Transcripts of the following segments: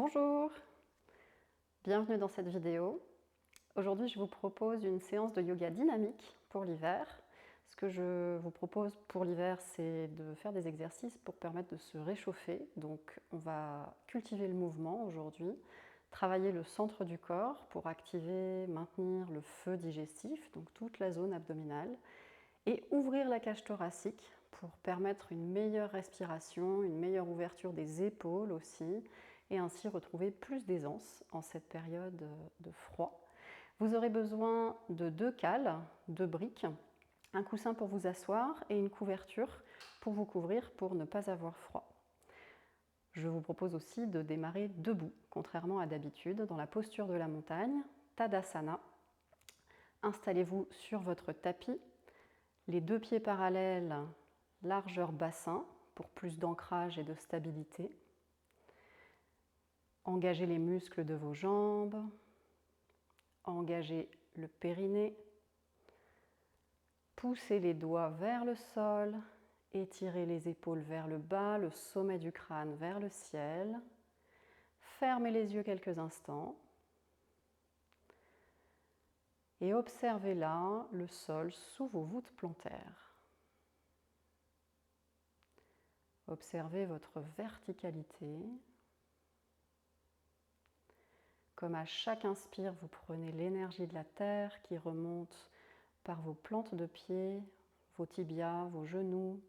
Bonjour, bienvenue dans cette vidéo. Aujourd'hui, je vous propose une séance de yoga dynamique pour l'hiver. Ce que je vous propose pour l'hiver, c'est de faire des exercices pour permettre de se réchauffer. Donc, on va cultiver le mouvement aujourd'hui, travailler le centre du corps pour activer, maintenir le feu digestif, donc toute la zone abdominale, et ouvrir la cage thoracique pour permettre une meilleure respiration, une meilleure ouverture des épaules aussi, et ainsi retrouver plus d'aisance en cette période de froid. Vous aurez besoin de 2 cales, 2 briques, un coussin pour vous asseoir et une couverture pour vous couvrir pour ne pas avoir froid. Je vous propose aussi de démarrer debout, contrairement à d'habitude, dans la posture de la montagne, Tadasana. Installez-vous sur votre tapis, les 2 pieds parallèles, largeur bassin, pour plus d'ancrage et de stabilité. Engagez les muscles de vos jambes, engagez le périnée, poussez les doigts vers le sol, étirez les épaules vers le bas, le sommet du crâne vers le ciel. Fermez les yeux quelques instants et observez là le sol sous vos voûtes plantaires. Observez votre verticalité. Comme à chaque inspire, vous prenez l'énergie de la terre qui remonte par vos plantes de pied, vos tibias, vos genoux,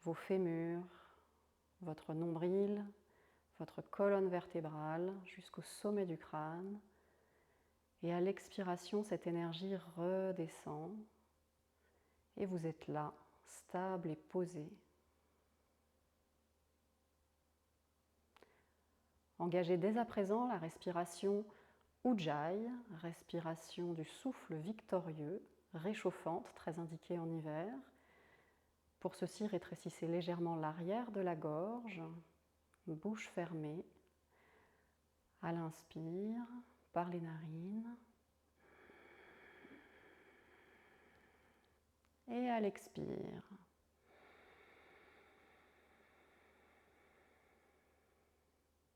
vos fémurs, votre nombril, votre colonne vertébrale jusqu'au sommet du crâne. Et à l'expiration, cette énergie redescend et vous êtes là, stable et posé. Engagez dès à présent la respiration Ujjayi, respiration du souffle victorieux, réchauffante, très indiquée en hiver. Pour ceci, rétrécissez légèrement l'arrière de la gorge, bouche fermée, à l'inspire, par les narines, et à l'expire.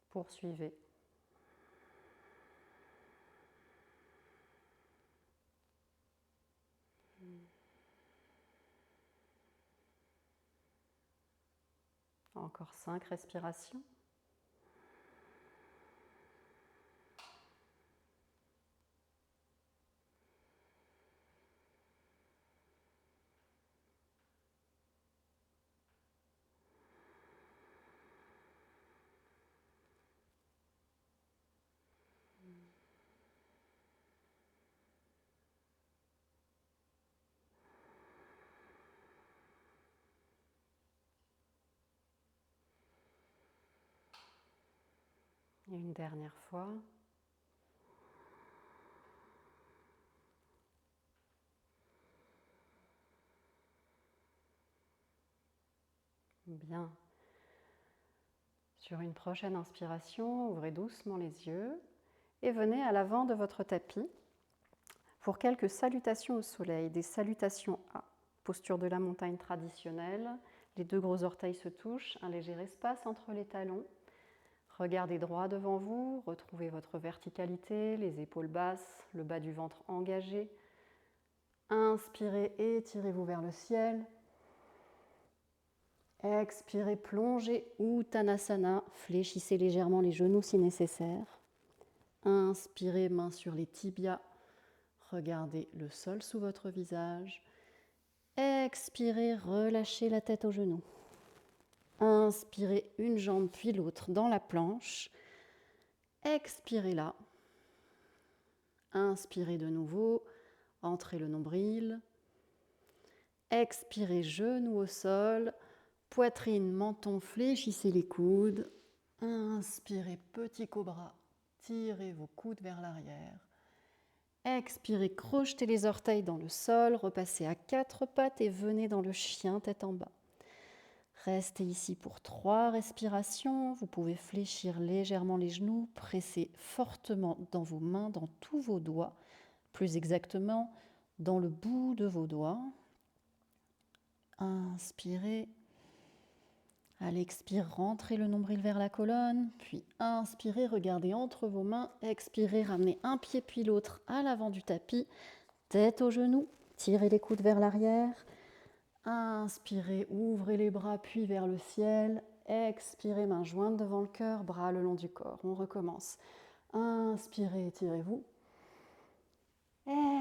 Poursuivez. Encore 5 respirations. Et une dernière fois. Bien. Sur une prochaine inspiration, ouvrez doucement les yeux et venez à l'avant de votre tapis pour quelques salutations au soleil, des salutations A. Posture de la montagne traditionnelle, les 2 gros orteils se touchent, un léger espace entre les talons. Regardez droit devant vous, retrouvez votre verticalité, les épaules basses, le bas du ventre engagé. Inspirez, étirez-vous vers le ciel. Expirez, plongez Uttanasana, fléchissez légèrement les genoux si nécessaire. Inspirez, main sur les tibias, regardez le sol sous votre visage. Expirez, relâchez la tête aux genoux. Inspirez une jambe puis l'autre dans la planche. Expirez là. Inspirez de nouveau, entrez le nombril. Expirez, genoux au sol. Poitrine, menton, fléchissez les coudes. Inspirez, petit cobra, tirez vos coudes vers l'arrière. Expirez, crochetez les orteils dans le sol, repassez à 4 pattes et venez dans le chien tête en bas. Restez ici pour 3 respirations. Vous pouvez fléchir légèrement les genoux, presser fortement dans vos mains, dans tous vos doigts, plus exactement dans le bout de vos doigts. Inspirez. À l'expire, rentrez le nombril vers la colonne, puis inspirez, regardez entre vos mains, expirez, ramenez un pied puis l'autre à l'avant du tapis, tête aux genoux, tirez les coudes vers l'arrière, inspirez, ouvrez les bras puis vers le ciel, expirez, mains jointes devant le cœur, bras le long du corps. On recommence. Inspirez, étirez-vous.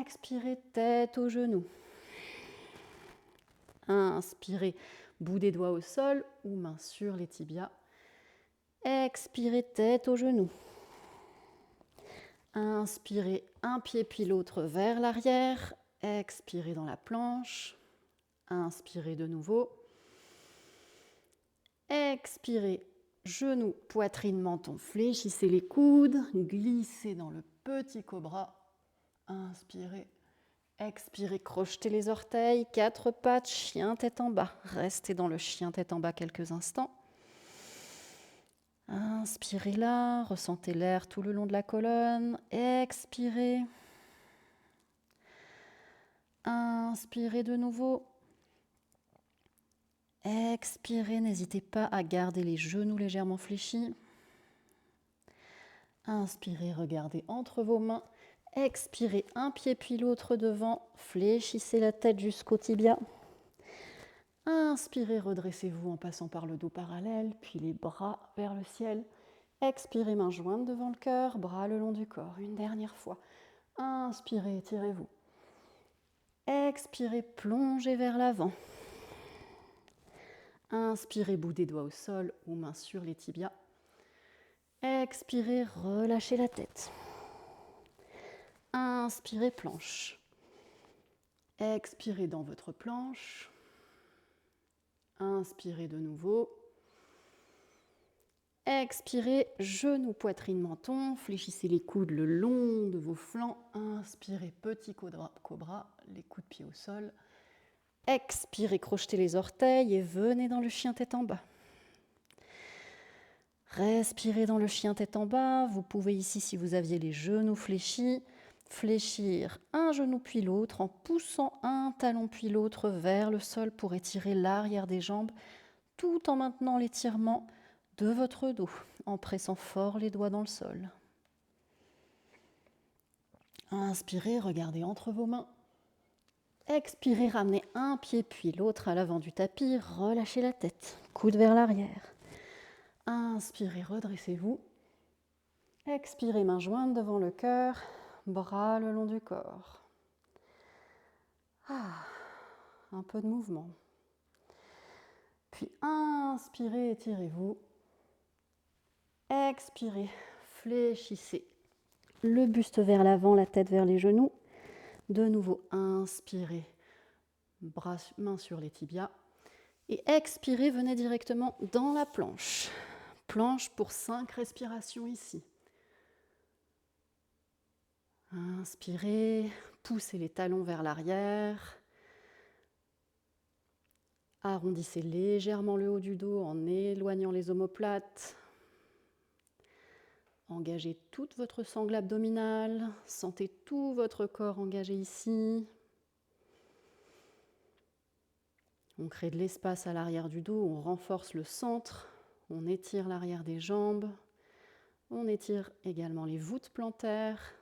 Expirez, tête aux genoux. Inspirez, bout des doigts au sol ou main sur les tibias. Expirez, tête aux genoux. Inspirez, un pied puis l'autre vers l'arrière. Expirez dans la planche. Inspirez de nouveau. Expirez, genoux, poitrine, menton, fléchissez les coudes. Glissez dans le petit cobra. Inspirez. Expirez, crochetez les orteils, 4 pattes, chien tête en bas. Restez dans le chien tête en bas quelques instants. Inspirez là, ressentez l'air tout le long de la colonne. Expirez. Inspirez de nouveau. Expirez, n'hésitez pas à garder les genoux légèrement fléchis. Inspirez, regardez entre vos mains. Expirez, un pied puis l'autre devant. Fléchissez la tête jusqu'au tibia. Inspirez, redressez-vous en passant par le dos parallèle, puis les bras vers le ciel. Expirez, mains jointes devant le cœur, bras le long du corps. Une dernière fois. Inspirez, étirez-vous. Expirez, plongez vers l'avant. Inspirez, bout des doigts au sol ou mains sur les tibias. Expirez, relâchez la tête. Inspirez, planche. Expirez dans votre planche. Inspirez de nouveau. Expirez, genoux, poitrine, menton. Fléchissez les coudes le long de vos flancs. Inspirez, petit cobra, les coups de pied au sol. Expirez, crochetez les orteils et venez dans le chien tête en bas. Respirez dans le chien tête en bas. Vous pouvez ici, si vous aviez les genoux fléchis, fléchir un genou puis l'autre en poussant un talon puis l'autre vers le sol pour étirer l'arrière des jambes tout en maintenant l'étirement de votre dos, en pressant fort les doigts dans le sol. Inspirez, regardez entre vos mains. Expirez, ramenez un pied puis l'autre à l'avant du tapis, relâchez la tête, coude vers l'arrière. Inspirez, redressez-vous. Expirez, mains jointes devant le cœur, bras le long du corps. Un peu de mouvement. Puis inspirez, étirez-vous. Expirez, fléchissez le buste vers l'avant, la tête vers les genoux. De nouveau, inspirez, mains sur les tibias. Et expirez, venez directement dans la planche. Planche pour 5 respirations ici. Inspirez, poussez les talons vers l'arrière. Arrondissez légèrement le haut du dos en éloignant les omoplates. Engagez toute votre sangle abdominale. Sentez tout votre corps engagé ici. On crée de l'espace à l'arrière du dos, on renforce le centre, on étire l'arrière des jambes, on étire également les voûtes plantaires.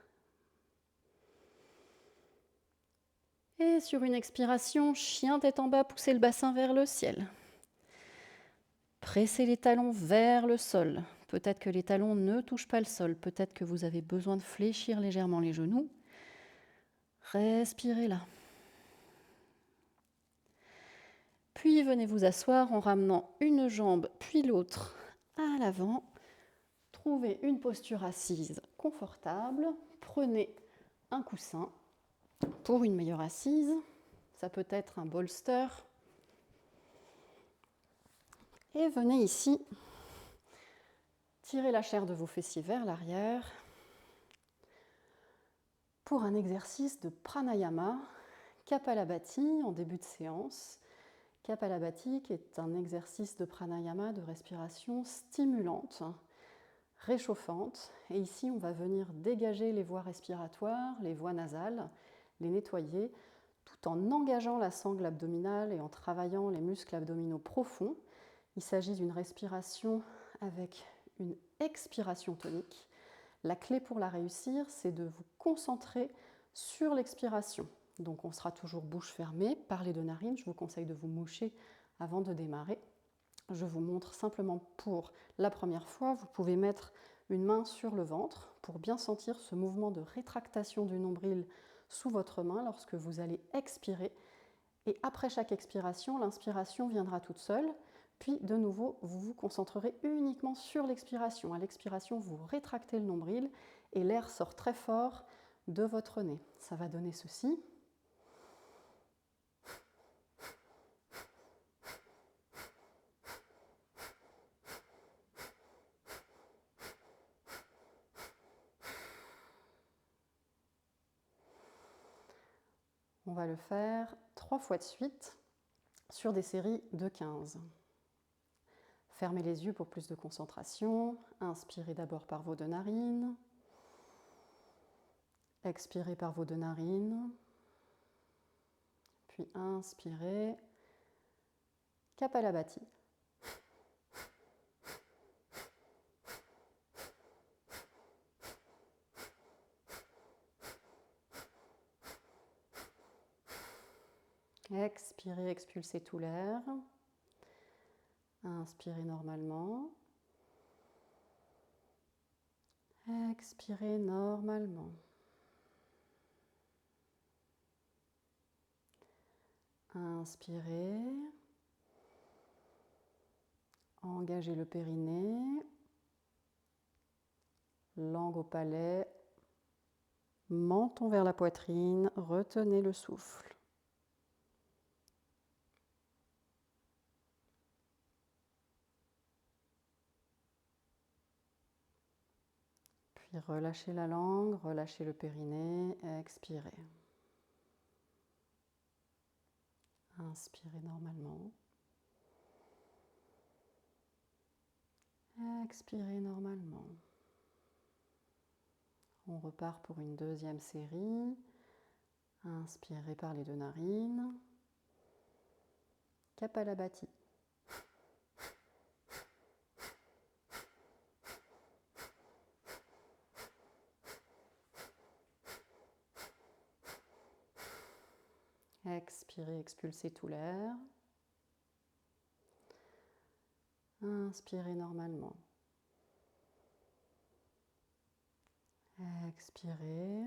Et sur une expiration, chien tête en bas, poussez le bassin vers le ciel. Pressez les talons vers le sol. Peut-être que les talons ne touchent pas le sol, peut-être que vous avez besoin de fléchir légèrement les genoux. Respirez là. Puis venez vous asseoir en ramenant une jambe puis l'autre à l'avant. Trouvez une posture assise confortable. Prenez un coussin pour une meilleure assise. Ça peut être un bolster. Et venez ici tirer la chair de vos fessiers vers l'arrière pour un exercice de pranayama, Kapalabhati en début de séance. Kapalabhati qui est un exercice de pranayama, de respiration stimulante, réchauffante. Et ici, on va venir dégager les voies respiratoires, les voies nasales, les nettoyer, tout en engageant la sangle abdominale et en travaillant les muscles abdominaux profonds. Il s'agit d'une respiration avec une expiration tonique. La clé pour la réussir, c'est de vous concentrer sur l'expiration. Donc on sera toujours bouche fermée par les deux narines. Je vous conseille de vous moucher avant de démarrer. Je vous montre simplement pour la première fois. Vous pouvez mettre une main sur le ventre pour bien sentir ce mouvement de rétractation du nombril sous votre main lorsque vous allez expirer. Et après chaque expiration, l'inspiration viendra toute seule. Puis de nouveau, vous vous concentrerez uniquement sur l'expiration. À l'expiration, vous rétractez le nombril et l'air sort très fort de votre nez. Ça va donner ceci. On va le faire 3 fois de suite sur des séries de 15. Fermez les yeux pour plus de concentration. Inspirez d'abord par vos deux narines. Expirez par vos deux narines. Puis inspirez. Kapalabhati. Expirez, expulsez tout l'air. Inspirez normalement. Expirez normalement. Inspirez. Engagez le périnée. Langue au palais. Menton vers la poitrine. Retenez le souffle. Puis relâchez la langue, relâchez le périnée, expirez. Inspirez normalement. Expirez normalement. On repart pour une deuxième série. Inspirez par les deux narines. Kapalabhati. Expirez, expulsez tout l'air. Inspirez normalement. Expirez.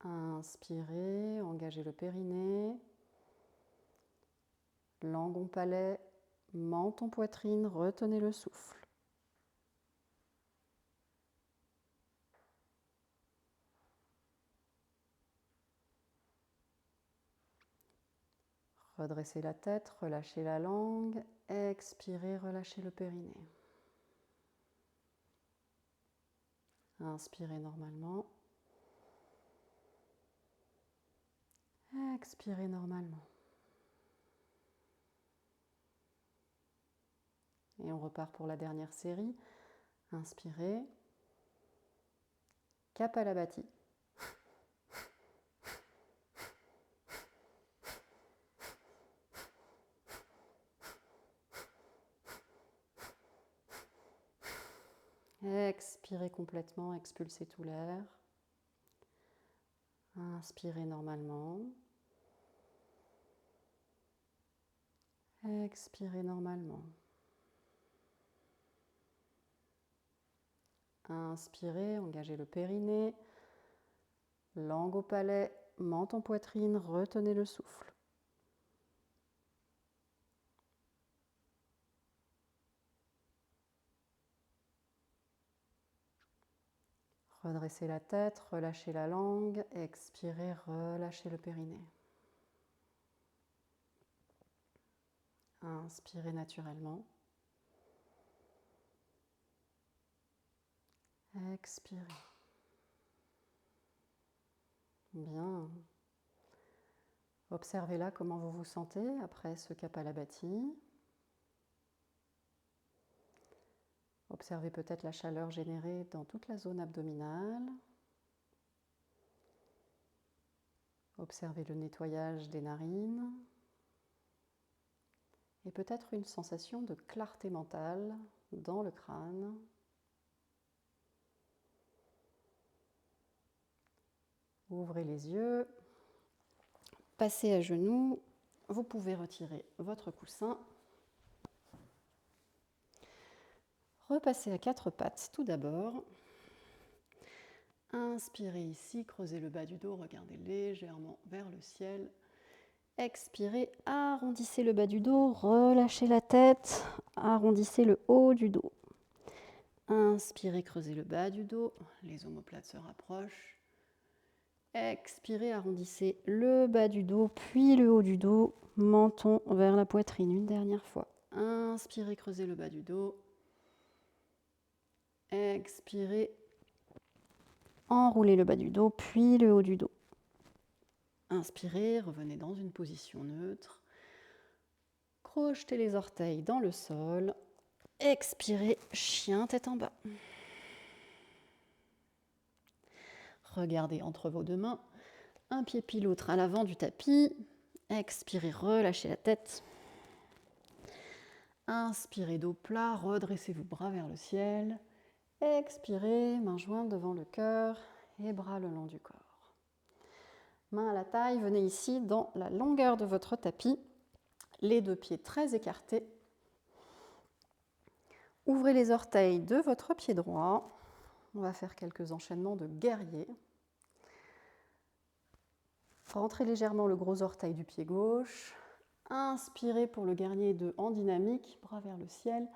Inspirez, engagez le périnée. Langue au palais, menton poitrine, retenez le souffle. Redressez la tête, relâchez la langue, expirez, relâchez le périnée. Inspirez normalement. Expirez normalement. Et on repart pour la dernière série. Inspirez. Kapalabhati. Expirez complètement, expulsez tout l'air. Inspirez normalement. Expirez normalement. Inspirez, engagez le périnée. Langue au palais, menton poitrine, retenez le souffle. Redressez la tête, relâchez la langue, expirez, relâchez le périnée. Inspirez naturellement. Expirez. Bien. Observez là comment vous vous sentez après ce Kapalabhati. Observez peut-être la chaleur générée dans toute la zone abdominale. Observez le nettoyage des narines et peut-être une sensation de clarté mentale dans le crâne. Ouvrez les yeux, passez à genoux, vous pouvez retirer votre coussin. Repassez à quatre pattes tout d'abord. Inspirez ici, creusez le bas du dos, regardez légèrement vers le ciel. Expirez, arrondissez le bas du dos, relâchez la tête, arrondissez le haut du dos. Inspirez, creusez le bas du dos, les omoplates se rapprochent. Expirez, arrondissez le bas du dos, puis le haut du dos, menton vers la poitrine. Une dernière fois. Inspirez, creusez le bas du dos. Expirez, enroulez le bas du dos, puis le haut du dos. Inspirez, revenez dans une position neutre. Crochetez les orteils dans le sol. Expirez, chien tête en bas. Regardez entre vos deux mains, un pied puis l'autre à l'avant du tapis. Expirez, relâchez la tête. Inspirez, dos plat, redressez vos bras vers le ciel. Expirez, mains jointes devant le cœur et bras le long du corps. Main à la taille, venez ici dans la longueur de votre tapis, les deux pieds très écartés. Ouvrez les orteils de votre pied droit. On va faire quelques enchaînements de guerrier. Rentrez légèrement le gros orteil du pied gauche. Inspirez pour le guerrier 2 en dynamique, bras vers le ciel.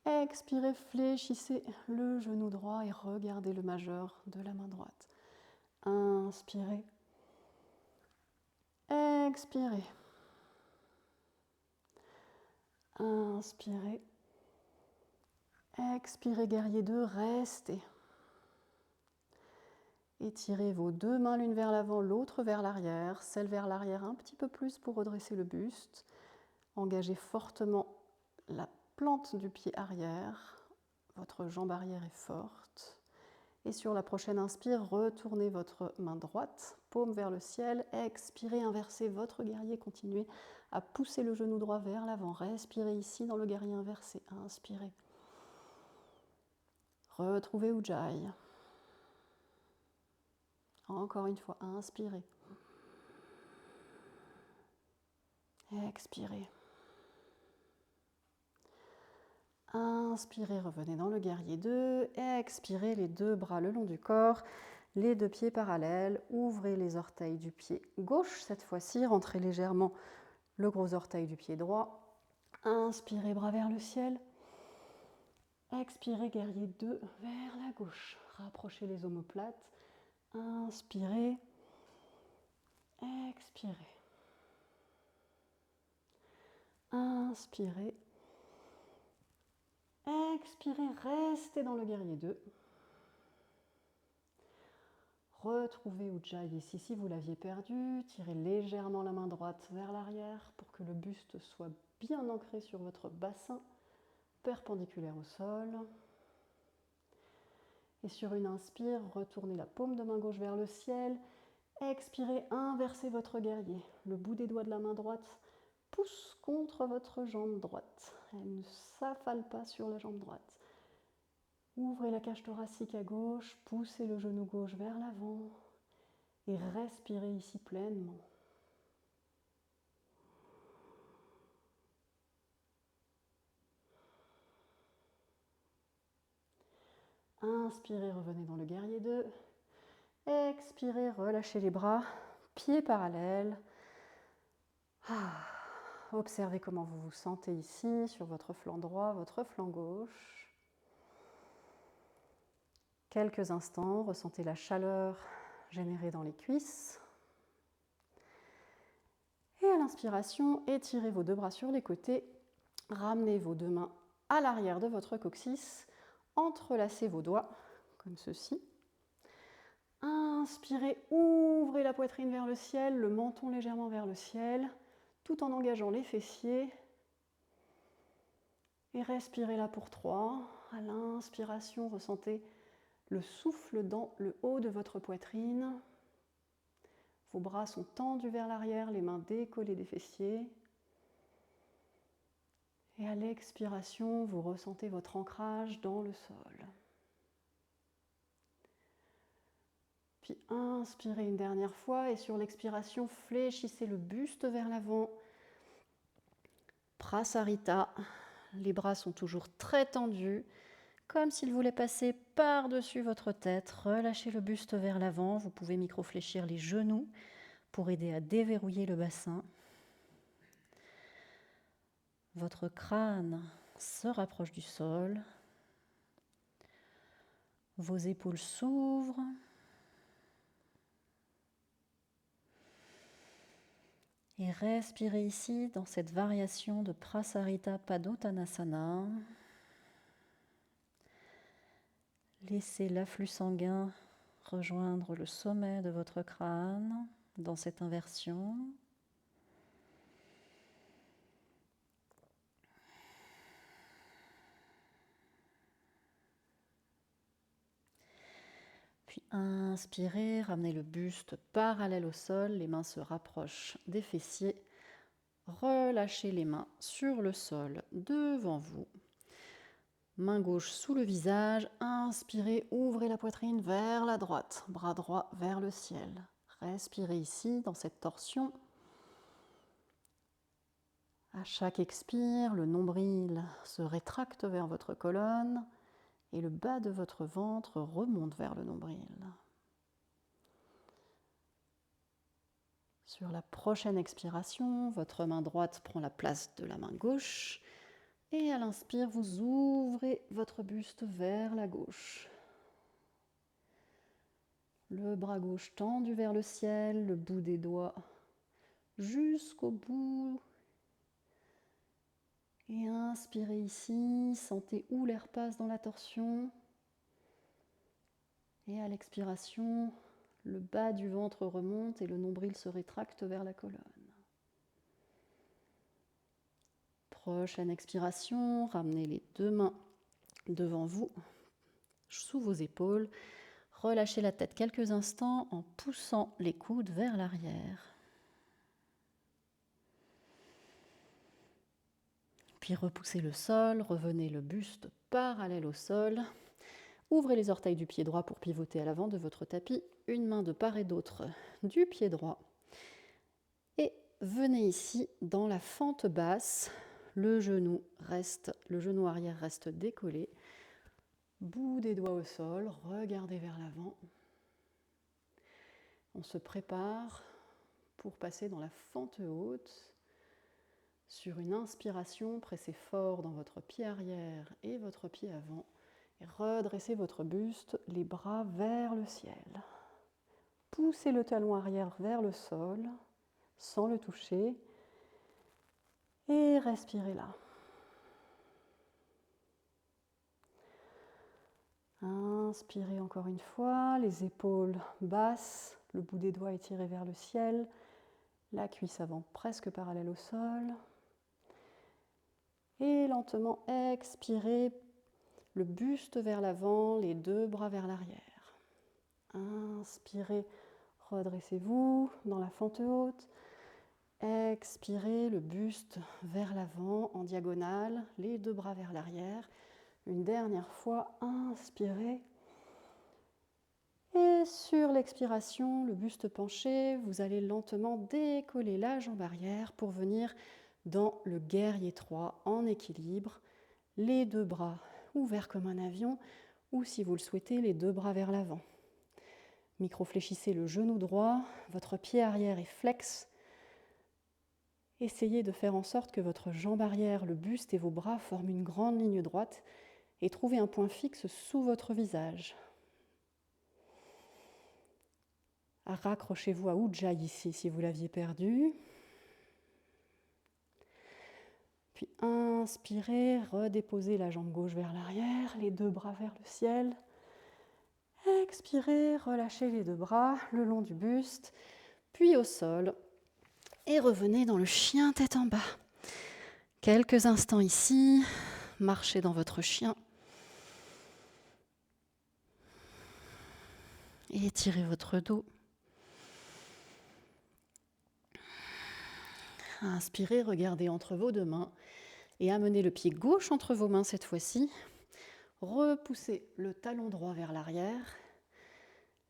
Expirez, fléchissez le genou droit et regardez le majeur de la main droite. Inspirez. Expirez. Inspirez. Expirez, guerrier 2, restez. Étirez vos deux mains l'une vers l'avant, l'autre vers l'arrière, celle vers l'arrière un petit peu plus pour redresser le buste. Engagez fortement la plante du pied arrière, votre jambe arrière est forte. Et sur la prochaine inspire, retournez votre main droite, paume vers le ciel. Expirez, inversez votre guerrier, continuez à pousser le genou droit vers l'avant. Respirez ici dans le guerrier inversé. Inspirez. Retrouvez Ujjayi. Encore une fois, inspirez. Expirez. Inspirez, revenez dans le guerrier 2. Expirez, les deux bras le long du corps, les deux pieds parallèles. Ouvrez les orteils du pied gauche cette fois-ci. Rentrez légèrement le gros orteil du pied droit. Inspirez, bras vers le ciel. Expirez, guerrier 2 vers la gauche. Rapprochez les omoplates. Inspirez. Expirez. Inspirez. Expirez, restez dans le guerrier 2. Retrouvez Ujjayi ici, si vous l'aviez perdu. Tirez légèrement la main droite vers l'arrière pour que le buste soit bien ancré sur votre bassin, perpendiculaire au sol. Et sur une inspire, retournez la paume de main gauche vers le ciel. Expirez, inversez votre guerrier. Le bout des doigts de la main droite pousse contre votre jambe droite. Elle ne s'affale pas sur la jambe droite. Ouvrez la cage thoracique à gauche, poussez le genou gauche vers l'avant et respirez ici pleinement. Inspirez, revenez dans le guerrier 2. Expirez, relâchez les bras, pieds parallèles. Observez comment vous vous sentez ici, sur votre flanc droit, votre flanc gauche. Quelques instants, ressentez la chaleur générée dans les cuisses. Et à l'inspiration, étirez vos deux bras sur les côtés, ramenez vos deux mains à l'arrière de votre coccyx, entrelacez vos doigts, comme ceci. Inspirez, ouvrez la poitrine vers le ciel, le menton légèrement vers le ciel, tout en engageant les fessiers. Et respirez là pour 3. À l'inspiration, ressentez le souffle dans le haut de votre poitrine. Vos bras sont tendus vers l'arrière, les mains décollées des fessiers. Et à l'expiration, vous ressentez votre ancrage dans le sol. Puis inspirez une dernière fois et sur l'expiration, fléchissez le buste vers l'avant. Prasarita. Les bras sont toujours très tendus, comme s'ils voulaient passer par-dessus votre tête. Relâchez le buste vers l'avant. Vous pouvez micro-fléchir les genoux pour aider à déverrouiller le bassin. Votre crâne se rapproche du sol. Vos épaules s'ouvrent. Et respirez ici dans cette variation de Prasarita Padottanasana. Laissez l'afflux sanguin rejoindre le sommet de votre crâne dans cette inversion. Puis inspirez, ramenez le buste parallèle au sol, les mains se rapprochent des fessiers. Relâchez les mains sur le sol devant vous. Main gauche sous le visage, inspirez, ouvrez la poitrine vers la droite, bras droit vers le ciel. Respirez ici dans cette torsion. À chaque expire, le nombril se rétracte vers votre colonne et le bas de votre ventre remonte vers le nombril. Sur la prochaine expiration, votre main droite prend la place de la main gauche. Et à l'inspire, vous ouvrez votre buste vers la gauche. Le bras gauche tendu vers le ciel, le bout des doigts jusqu'au bout. Et inspirez ici, sentez où l'air passe dans la torsion. Et à l'expiration, le bas du ventre remonte et le nombril se rétracte vers la colonne. Prochaine expiration, ramenez les deux mains devant vous, sous vos épaules. Relâchez la tête quelques instants en poussant les coudes vers l'arrière. Puis repoussez le sol, revenez le buste parallèle au sol. Ouvrez les orteils du pied droit pour pivoter à l'avant de votre tapis. Une main de part et d'autre du pied droit. Et venez ici dans la fente basse. Le genou arrière reste décollé. Bout des doigts au sol, regardez vers l'avant. On se prépare pour passer dans la fente haute. Sur une inspiration, pressez fort dans votre pied arrière et votre pied avant. Et redressez votre buste, les bras vers le ciel. Poussez le talon arrière vers le sol, sans le toucher. Et respirez là. Inspirez encore une fois, les épaules basses, le bout des doigts étiré vers le ciel, la cuisse avant presque parallèle au sol. Et lentement expirez, le buste vers l'avant, les deux bras vers l'arrière. Inspirez, redressez-vous dans la fente haute. Expirez, le buste vers l'avant en diagonale, les deux bras vers l'arrière. Une dernière fois, inspirez. Et sur l'expiration, le buste penché, vous allez lentement décoller la jambe arrière pour venir dans le guerrier 3 en équilibre. Les deux bras ouverts comme un avion ou si vous le souhaitez, les deux bras vers l'avant. Micro-fléchissez le genou droit, votre pied arrière est flex. Essayez de faire en sorte que votre jambe arrière, le buste et vos bras forment une grande ligne droite et trouvez un point fixe sous votre visage. Raccrochez-vous à Ujjayi ici si vous l'aviez perdu. Puis inspirez, redéposez la jambe gauche vers l'arrière, les deux bras vers le ciel. Expirez, relâchez les deux bras le long du buste, puis au sol. Et revenez dans le chien tête en bas. Quelques instants ici, marchez dans votre chien. Et étirez votre dos. Inspirez, regardez entre vos deux mains et amenez le pied gauche entre vos mains cette fois-ci. Repoussez le talon droit vers l'arrière,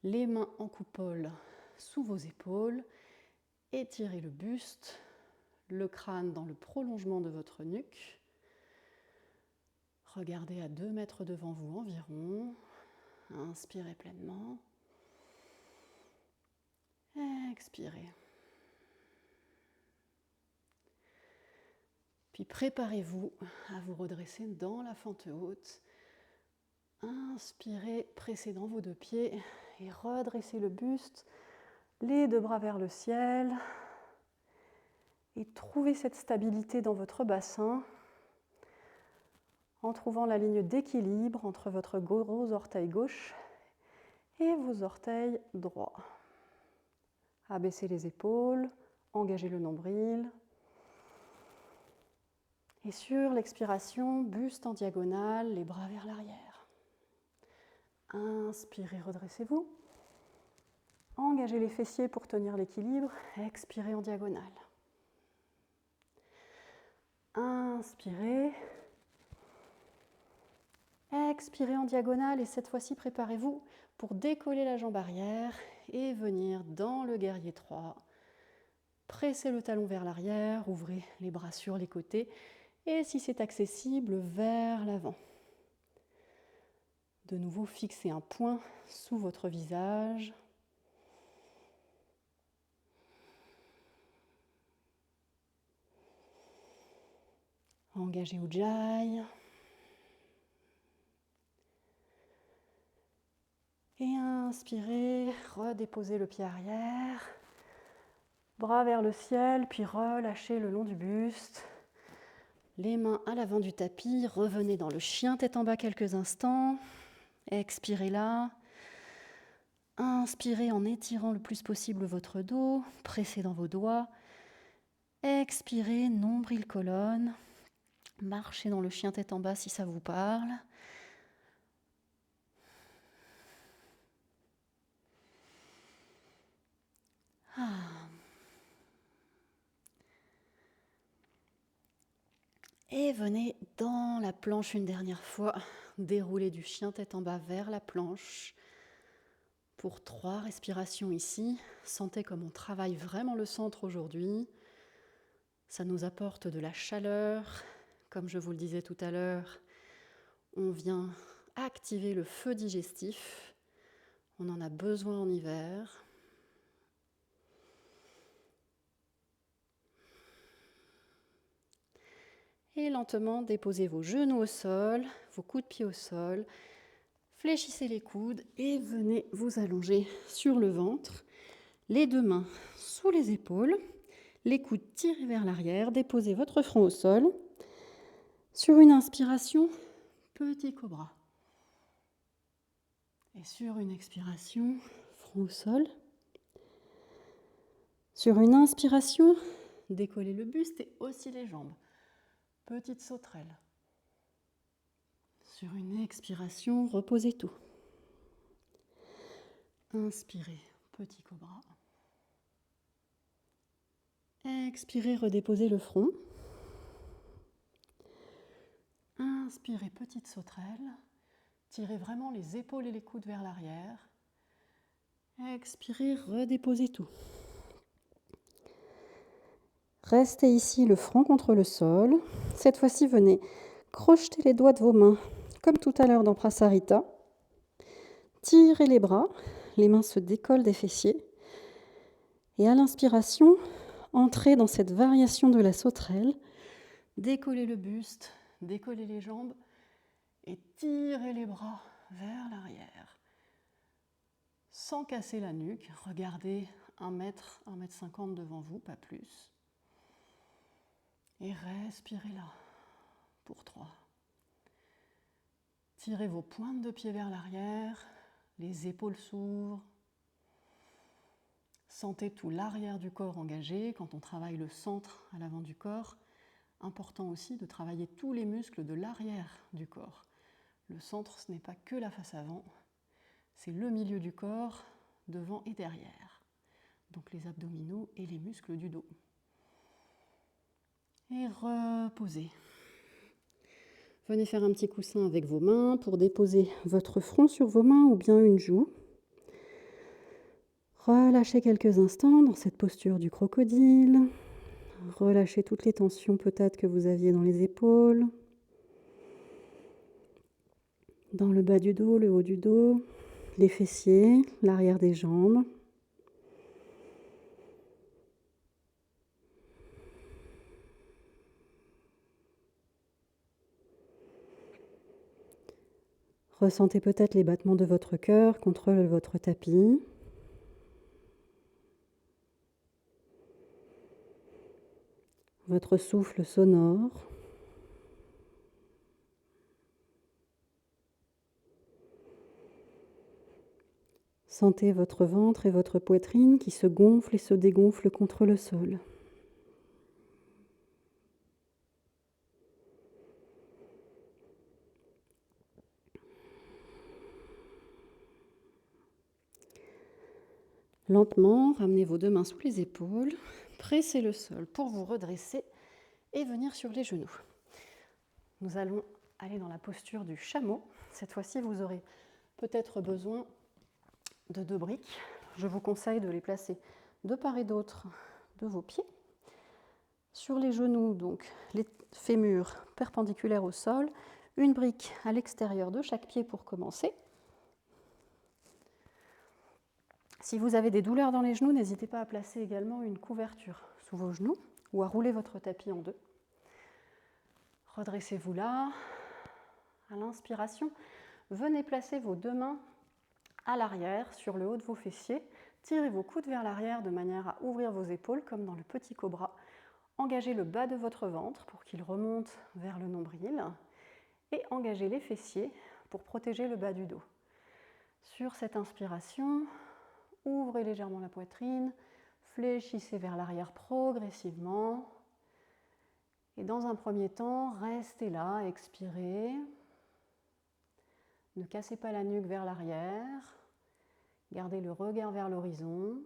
les mains en coupole sous vos épaules, étirez le buste, le crâne dans le prolongement de votre nuque. Regardez à 2 mètres devant vous environ. Inspirez pleinement. Expirez. Puis préparez-vous à vous redresser dans la fente haute. Inspirez, pressez dans vos deux pieds et redressez le buste, les deux bras vers le ciel. Et trouvez cette stabilité dans votre bassin en trouvant la ligne d'équilibre entre votre gros orteil gauche et vos orteils droits. Abaissez les épaules, engagez le nombril. Et sur l'expiration, buste en diagonale, les bras vers l'arrière. Inspirez, redressez-vous. Engagez les fessiers pour tenir l'équilibre. Expirez en diagonale. Inspirez. Expirez en diagonale et cette fois-ci, préparez-vous pour décoller la jambe arrière et venir dans le guerrier 3. Pressez le talon vers l'arrière, ouvrez les bras sur les côtés et si c'est accessible, vers l'avant. De nouveau, fixez un point sous votre visage. Engagez Ujjayi. Et inspirez, redéposez le pied arrière. Bras vers le ciel, puis relâchez le long du buste. Les mains à l'avant du tapis, revenez dans le chien tête en bas quelques instants. Expirez là. Inspirez en étirant le plus possible votre dos, pressez dans vos doigts. Expirez, nombril colonne. Marchez dans le chien tête en bas si ça vous parle. Et venez dans la planche une dernière fois, dérouler du chien tête en bas vers la planche. Pour 3 respirations ici, sentez comme on travaille vraiment le centre aujourd'hui. Ça nous apporte de la chaleur. Comme je vous le disais tout à l'heure, on vient activer le feu digestif. On en a besoin en hiver. Et lentement, déposez vos genoux au sol, vos coudes de pied au sol. Fléchissez les coudes et venez vous allonger sur le ventre. Les deux mains sous les épaules, les coudes tirés vers l'arrière. Déposez votre front au sol. Sur une inspiration, petit cobra. Et sur une expiration, front au sol. Sur une inspiration, décollez le buste et aussi les jambes. Petite sauterelle. Sur une expiration, reposez tout. Inspirez, petit cobra. Expirez, redéposez le front. Inspirez, petite sauterelle. Tirez vraiment les épaules et les coudes vers l'arrière. Expirez, redéposez tout. Restez ici le front contre le sol. Cette fois-ci, venez crocheter les doigts de vos mains, comme tout à l'heure dans Prasarita. Tirez les bras, les mains se décollent des fessiers. Et à l'inspiration, entrez dans cette variation de la sauterelle. Décollez le buste, décollez les jambes et tirez les bras vers l'arrière. Sans casser la nuque, regardez 1 mètre, 1,50 m devant vous, pas plus. Et respirez là, pour 3. Tirez vos pointes de pied vers l'arrière, les épaules s'ouvrent. Sentez tout l'arrière du corps engagé quand on travaille le centre à l'avant du corps. Important aussi de travailler tous les muscles de l'arrière du corps. Le centre, ce n'est pas que la face avant, c'est le milieu du corps, devant et derrière. Donc les abdominaux et les muscles du dos. Et reposez. Venez faire un petit coussin avec vos mains pour déposer votre front sur vos mains ou bien une joue. Relâchez quelques instants dans cette posture du crocodile. Relâchez toutes les tensions peut-être que vous aviez dans les épaules, dans le bas du dos, le haut du dos, les fessiers, l'arrière des jambes. Ressentez peut-être les battements de votre cœur contre votre tapis. Votre souffle sonore. Sentez votre ventre et votre poitrine qui se gonflent et se dégonflent contre le sol. Lentement, ramenez vos deux mains sous les épaules, pressez le sol pour vous redresser et venir sur les genoux. Nous allons aller dans la posture du chameau. Cette fois-ci, vous aurez peut-être besoin de 2 briques. Je vous conseille de les placer de part et d'autre de vos pieds. Sur les genoux, donc les fémurs perpendiculaires au sol, une brique à l'extérieur de chaque pied pour commencer. Si vous avez des douleurs dans les genoux, n'hésitez pas à placer également une couverture sous vos genoux ou à rouler votre tapis en 2. Redressez-vous là. À l'inspiration, venez placer vos 2 mains à l'arrière sur le haut de vos fessiers. Tirez vos coudes vers l'arrière de manière à ouvrir vos épaules comme dans le petit cobra. Engagez le bas de votre ventre pour qu'il remonte vers le nombril et engagez les fessiers pour protéger le bas du dos. Sur cette inspiration, ouvrez légèrement la poitrine, fléchissez vers l'arrière progressivement. Et dans un premier temps, restez là, expirez. Ne cassez pas la nuque vers l'arrière. Gardez le regard vers l'horizon.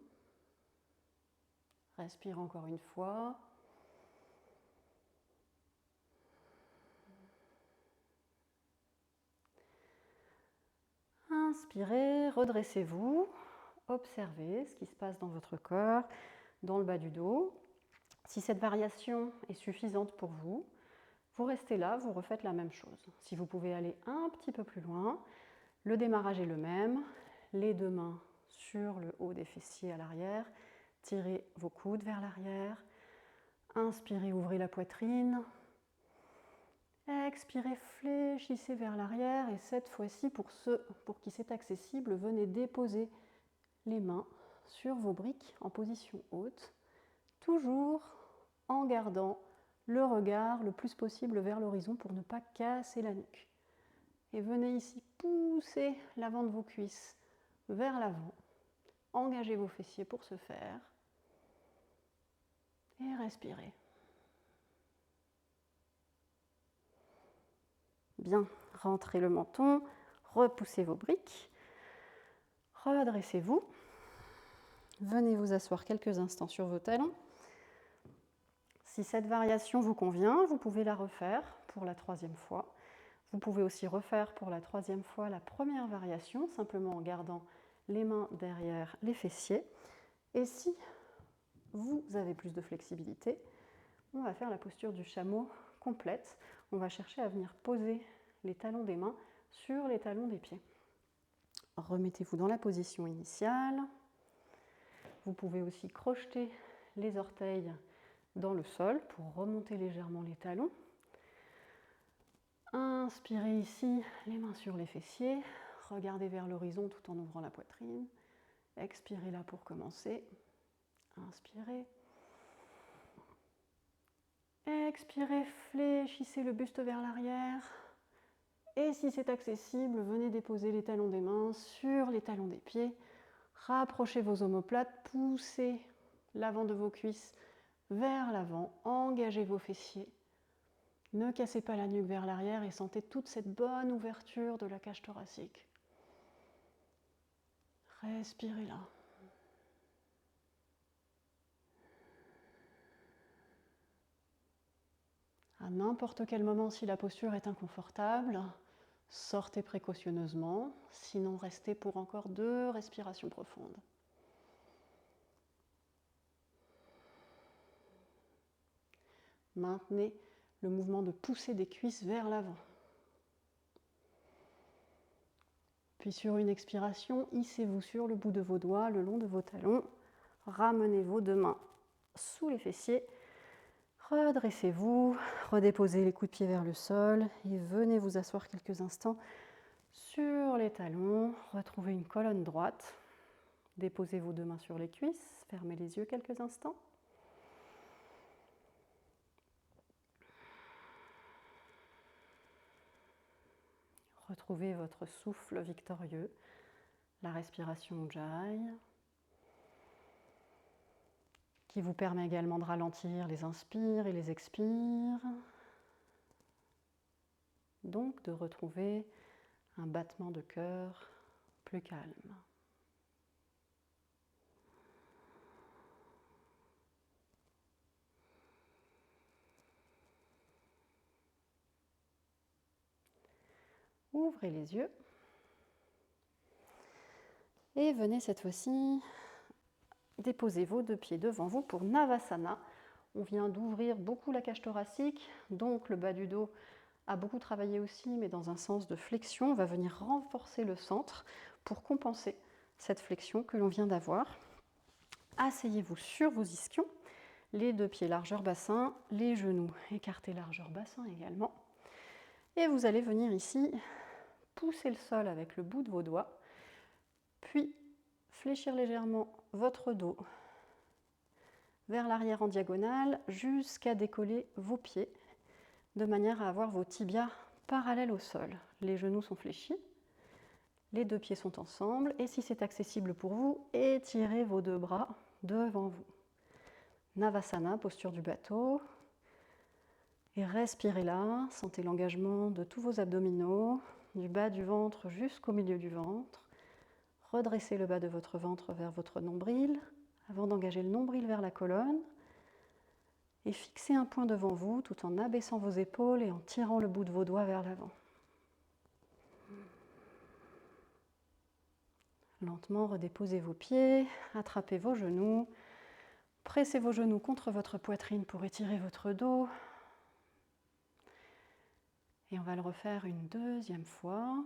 Respire encore une fois. Inspirez, redressez-vous. Observez ce qui se passe dans votre corps, dans le bas du dos. Si cette variation est suffisante pour vous, vous restez là, vous refaites la même chose. Si vous pouvez aller un petit peu plus loin, le démarrage est le même. Les 2 mains sur le haut des fessiers à l'arrière. Tirez vos coudes vers l'arrière. Inspirez, ouvrez la poitrine. Expirez, fléchissez vers l'arrière. Et cette fois-ci, pour ceux pour qui c'est accessible, venez déposer les mains sur vos briques en position haute, toujours en gardant le regard le plus possible vers l'horizon pour ne pas casser la nuque. Et venez ici pousser l'avant de vos cuisses vers l'avant. Engagez vos fessiers pour ce faire. Et respirez. Bien, rentrez le menton, repoussez vos briques, redressez-vous. Venez vous asseoir quelques instants sur vos talons. Si cette variation vous convient, vous pouvez la refaire pour la 3e fois. Vous pouvez aussi refaire pour la 3e fois la première variation, simplement en gardant les mains derrière les fessiers. Et si vous avez plus de flexibilité, on va faire la posture du chameau complète. On va chercher à venir poser les talons des mains sur les talons des pieds. Remettez-vous dans la position initiale. Vous pouvez aussi crocheter les orteils dans le sol pour remonter légèrement les talons. Inspirez ici, les mains sur les fessiers. Regardez vers l'horizon tout en ouvrant la poitrine. Expirez là pour commencer. Inspirez. Expirez, fléchissez le buste vers l'arrière. Et si c'est accessible, venez déposer les talons des mains sur les talons des pieds. Rapprochez vos omoplates, poussez l'avant de vos cuisses vers l'avant, engagez vos fessiers. Ne cassez pas la nuque vers l'arrière et sentez toute cette bonne ouverture de la cage thoracique. Respirez là. À n'importe quel moment, si la posture est inconfortable, sortez précautionneusement, sinon restez pour encore 2 respirations profondes. Maintenez le mouvement de pousser des cuisses vers l'avant. Puis sur une expiration, hissez-vous sur le bout de vos doigts, le long de vos talons. Ramenez vos 2 mains sous les fessiers. Redressez-vous, redéposez les coups de pied vers le sol et venez vous asseoir quelques instants sur les talons. Retrouvez une colonne droite. Déposez vos 2 mains sur les cuisses. Fermez les yeux quelques instants. Retrouvez votre souffle victorieux, la respiration Ujjayi, qui vous permet également de ralentir les inspires et les expires. Donc de retrouver un battement de cœur plus calme. Ouvrez les yeux et venez cette fois-ci déposer vos 2 pieds devant vous pour Navasana. On vient d'ouvrir beaucoup la cage thoracique, donc le bas du dos a beaucoup travaillé aussi, mais dans un sens de flexion. On va venir renforcer le centre pour compenser cette flexion que l'on vient d'avoir. Asseyez-vous sur vos ischions, les 2 pieds largeur bassin, les genoux écartés largeur bassin également. Et vous allez venir ici pousser le sol avec le bout de vos doigts, puis fléchir légèrement votre dos vers l'arrière en diagonale jusqu'à décoller vos pieds de manière à avoir vos tibias parallèles au sol. Les genoux sont fléchis, les 2 pieds sont ensemble et si c'est accessible pour vous, étirez vos 2 bras devant vous. Navasana, posture du bateau. Et respirez là, sentez l'engagement de tous vos abdominaux, du bas du ventre jusqu'au milieu du ventre. Redressez le bas de votre ventre vers votre nombril, avant d'engager le nombril vers la colonne. Et fixez un point devant vous tout en abaissant vos épaules et en tirant le bout de vos doigts vers l'avant. Lentement, redéposez vos pieds, attrapez vos genoux, pressez vos genoux contre votre poitrine pour étirer votre dos. Et on va le refaire une 2e fois.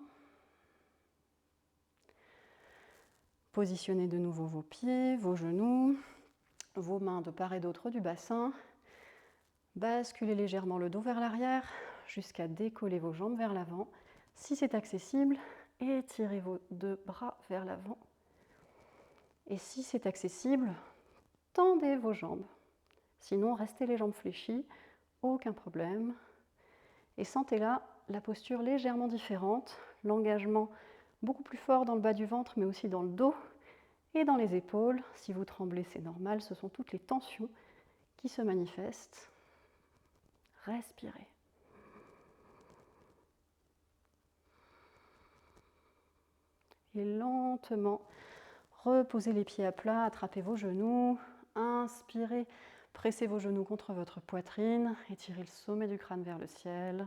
Positionnez de nouveau vos pieds, vos genoux, vos mains de part et d'autre du bassin. Basculez légèrement le dos vers l'arrière jusqu'à décoller vos jambes vers l'avant. Si c'est accessible, étirez vos 2 bras vers l'avant. Et si c'est accessible, tendez vos jambes. Sinon, restez les jambes fléchies, aucun problème. Et sentez là la posture légèrement différente, l'engagement beaucoup plus fort dans le bas du ventre, mais aussi dans le dos et dans les épaules. Si vous tremblez, c'est normal, ce sont toutes les tensions qui se manifestent. Respirez. Et lentement, reposez les pieds à plat, attrapez vos genoux, inspirez, pressez vos genoux contre votre poitrine, étirez le sommet du crâne vers le ciel.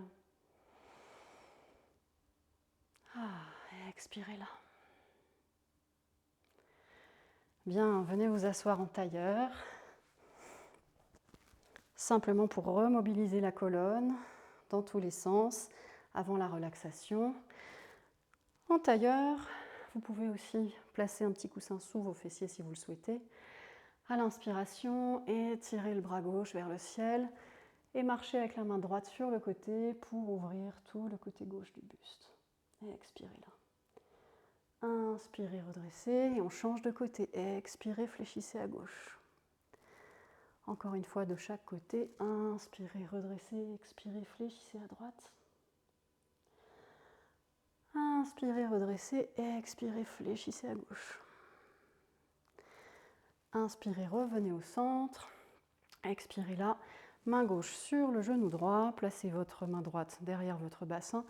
Expirez là. Bien, venez vous asseoir en tailleur, simplement pour remobiliser la colonne dans tous les sens avant la relaxation. En tailleur, vous pouvez aussi placer un petit coussin sous vos fessiers si vous le souhaitez. À l'inspiration, étirez le bras gauche vers le ciel et marchez avec la main droite sur le côté pour ouvrir tout le côté gauche du buste. Et expirez là. Inspirez, redressez et on change de côté. Expirez, fléchissez à gauche. Encore une fois de chaque côté. Inspirez, redressez, expirez, fléchissez à droite. Inspirez, redressez, expirez, fléchissez à gauche. Inspirez, revenez au centre. Expirez là. Main gauche sur le genou droit. Placez votre main droite derrière votre bassin.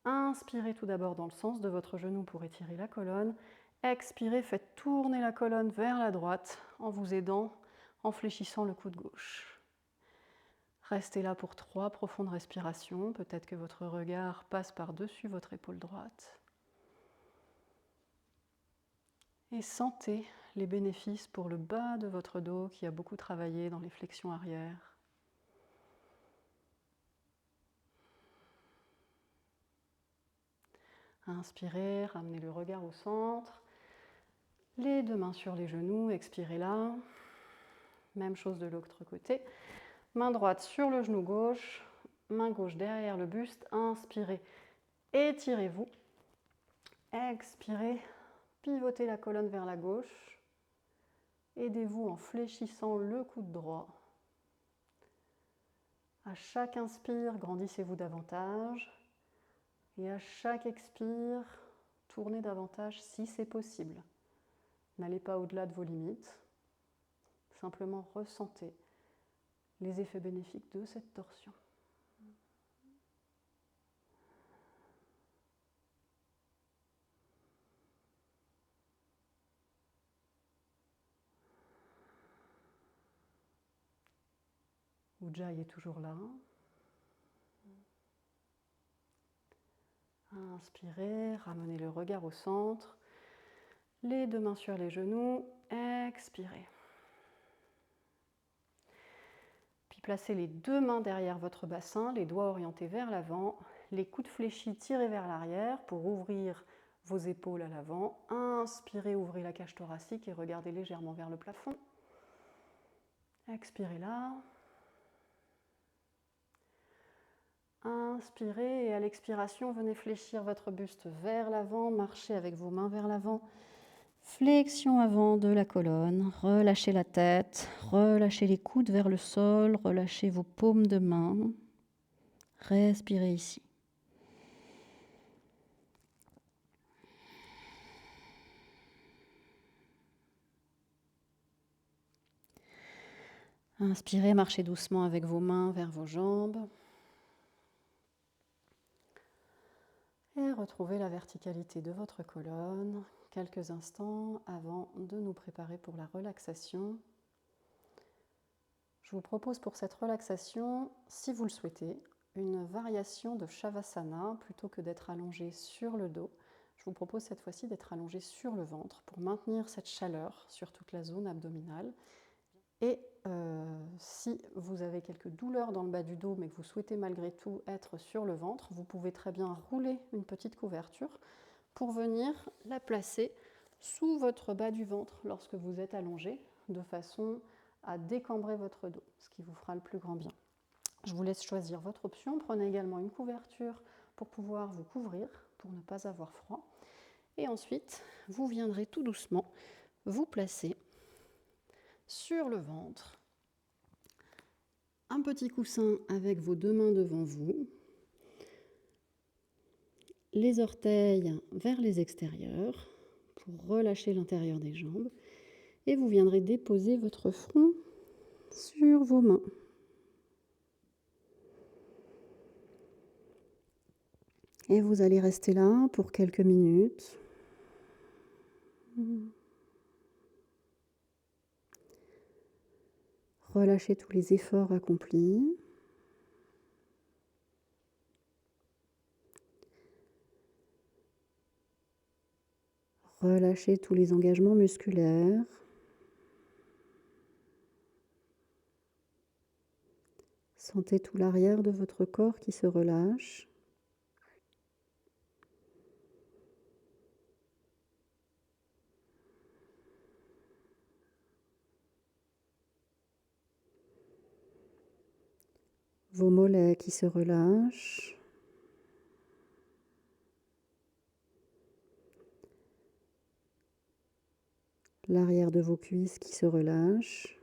Inspirez tout d'abord dans le sens de votre genou pour étirer la colonne. Expirez, faites tourner la colonne vers la droite en vous aidant, en fléchissant le coude gauche. Restez là pour 3 profondes respirations. Peut-être que votre regard passe par-dessus votre épaule droite. Et sentez les bénéfices pour le bas de votre dos qui a beaucoup travaillé dans les flexions arrière. Inspirez, ramenez le regard au centre. Les 2 mains sur les genoux, expirez là. Même chose de l'autre côté. Main droite sur le genou gauche, main gauche derrière le buste. Inspirez, étirez-vous. Expirez, pivotez la colonne vers la gauche. Aidez-vous en fléchissant le coude droit. À chaque inspire, grandissez-vous davantage. Et à chaque expire, tournez davantage si c'est possible. N'allez pas au-delà de vos limites. Simplement ressentez les effets bénéfiques de cette torsion. Ujjayi est toujours là. Inspirez, ramenez le regard au centre. Les 2 mains sur les genoux. Expirez. Puis placez les 2 mains derrière votre bassin, les doigts orientés vers l'avant, les coudes fléchis tirés vers l'arrière pour ouvrir vos épaules à l'avant. Inspirez, ouvrez la cage thoracique et regardez légèrement vers le plafond. Expirez là. Inspirez et à l'expiration, venez fléchir votre buste vers l'avant, marchez avec vos mains vers l'avant. Flexion avant de la colonne, relâchez la tête, relâchez les coudes vers le sol, relâchez vos paumes de main. Respirez ici. Inspirez, marchez doucement avec vos mains vers vos jambes. Et retrouvez la verticalité de votre colonne quelques instants avant de nous préparer pour la relaxation. Je vous propose pour cette relaxation, si vous le souhaitez, une variation de Shavasana plutôt que d'être allongé sur le dos. Je vous propose cette fois-ci d'être allongé sur le ventre pour maintenir cette chaleur sur toute la zone abdominale. Et si vous avez quelques douleurs dans le bas du dos mais que vous souhaitez malgré tout être sur le ventre, vous pouvez très bien rouler une petite couverture pour venir la placer sous votre bas du ventre lorsque vous êtes allongé, de façon à décambrer votre dos, ce qui vous fera le plus grand bien. Je vous laisse choisir votre option. Prenez également une couverture pour pouvoir vous couvrir, pour ne pas avoir froid. Et ensuite, vous viendrez tout doucement vous placer sur le ventre. Un petit coussin avec vos 2 mains devant vous. Les orteils vers les extérieurs pour relâcher l'intérieur des jambes. Et vous viendrez déposer votre front sur vos mains. Et vous allez rester là pour quelques minutes. Relâchez tous les efforts accomplis. Relâchez tous les engagements musculaires. Sentez tout l'arrière de votre corps qui se relâche. Vos mollets qui se relâchent. L'arrière de vos cuisses qui se relâche.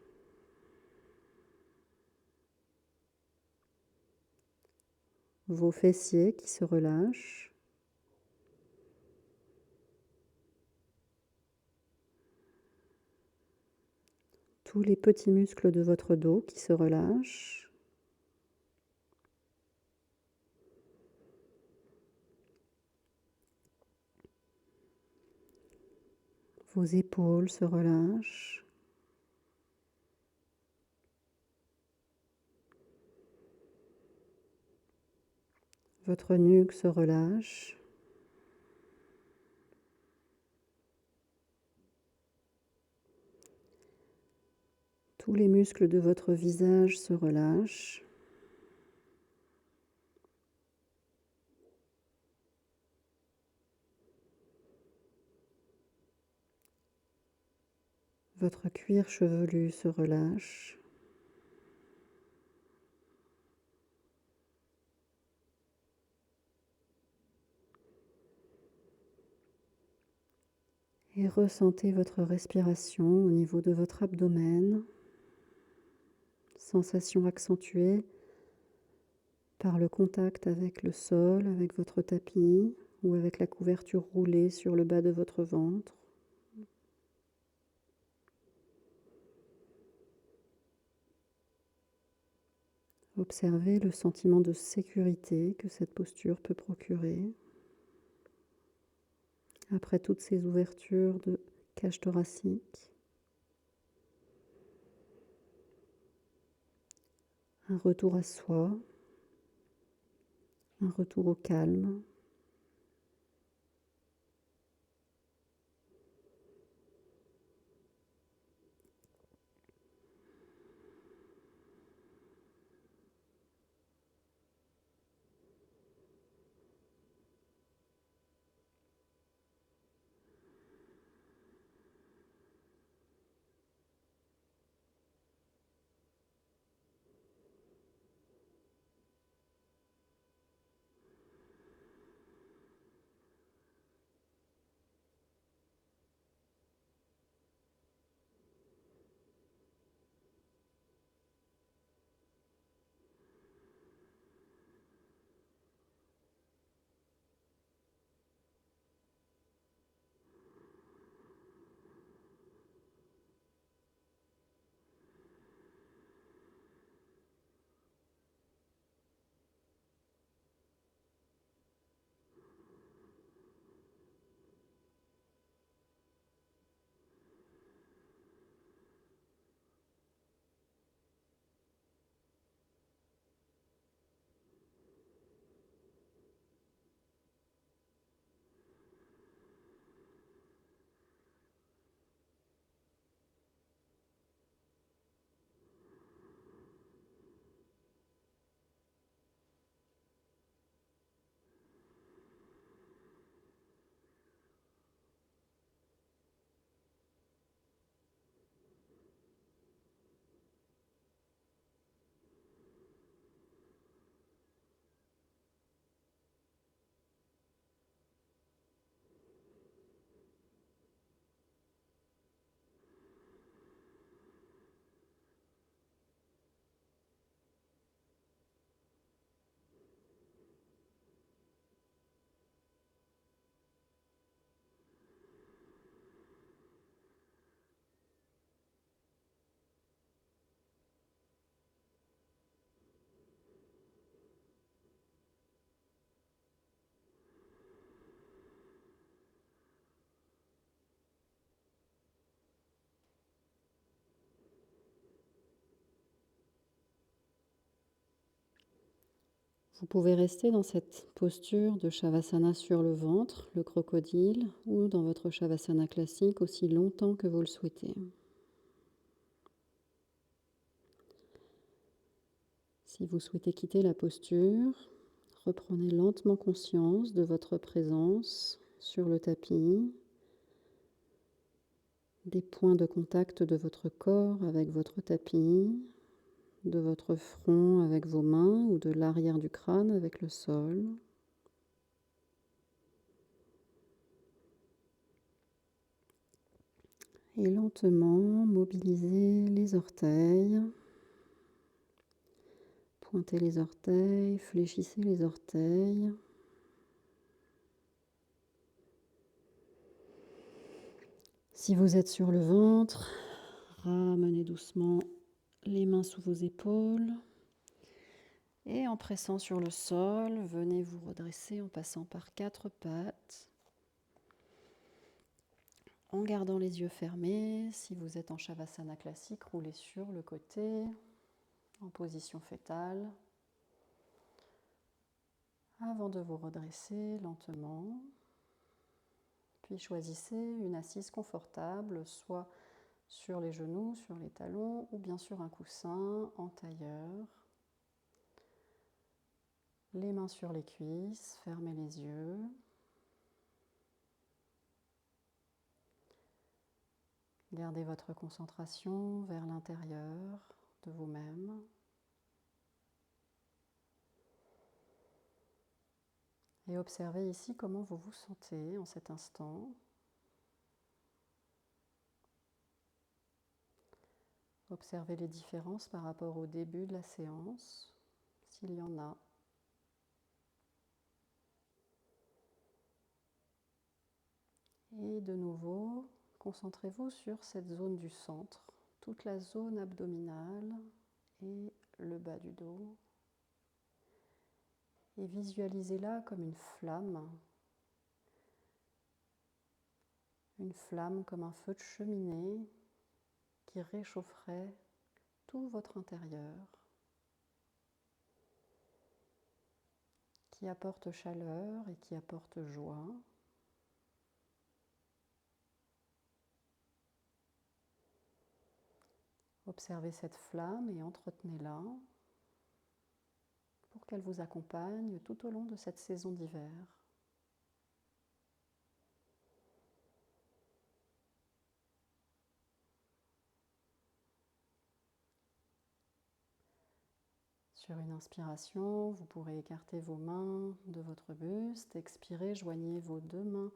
Vos fessiers qui se relâchent. Tous les petits muscles de votre dos qui se relâchent. Vos épaules se relâchent. Votre nuque se relâche. Tous les muscles de votre visage se relâchent. Votre cuir chevelu se relâche. Et ressentez votre respiration au niveau de votre abdomen. Sensation accentuée par le contact avec le sol, avec votre tapis ou avec la couverture roulée sur le bas de votre ventre. Observez le sentiment de sécurité que cette posture peut procurer. Après toutes ces ouvertures de cage thoracique, un retour à soi, un retour au calme. Vous pouvez rester dans cette posture de Shavasana sur le ventre, le crocodile, ou dans votre Shavasana classique aussi longtemps que vous le souhaitez. Si vous souhaitez quitter la posture, reprenez lentement conscience de votre présence sur le tapis, des points de contact de votre corps avec votre tapis, de votre front avec vos mains ou de l'arrière du crâne avec le sol. Et lentement mobilisez les orteils, pointez les orteils, fléchissez les orteils. Si vous êtes sur le ventre, ramenez doucement les mains sous vos épaules. Et en pressant sur le sol, venez vous redresser en passant par 4 pattes. En gardant les yeux fermés, si vous êtes en Shavasana classique, roulez sur le côté, en position fétale. Avant de vous redresser lentement, puis choisissez une assise confortable, soit sur les genoux, sur les talons, ou bien sur un coussin en tailleur. Les mains sur les cuisses, fermez les yeux. Gardez votre concentration vers l'intérieur de vous-même. Et observez ici comment vous vous sentez en cet instant. Observez les différences par rapport au début de la séance, s'il y en a. Et de nouveau, concentrez-vous sur cette zone du centre, toute la zone abdominale et le bas du dos. Et visualisez-la comme une flamme comme un feu de cheminée qui réchaufferait tout votre intérieur, qui apporte chaleur et qui apporte joie. Observez cette flamme et entretenez-la pour qu'elle vous accompagne tout au long de cette saison d'hiver. Sur une inspiration, vous pourrez écarter vos mains de votre buste. Expirez, joignez vos deux mains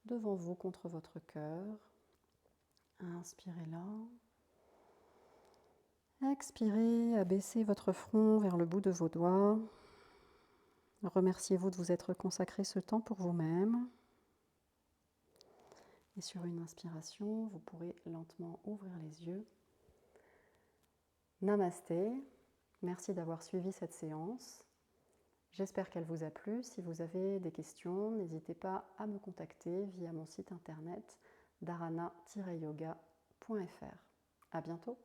devant vous contre votre cœur. Inspirez là. Expirez, abaissez votre front vers le bout de vos doigts. Remerciez-vous de vous être consacré ce temps pour vous-même. Et sur une inspiration, vous pourrez lentement ouvrir les yeux. Namasté. Merci d'avoir suivi cette séance. J'espère qu'elle vous a plu. Si vous avez des questions, n'hésitez pas à me contacter via mon site internet dharana-yoga.fr. À bientôt.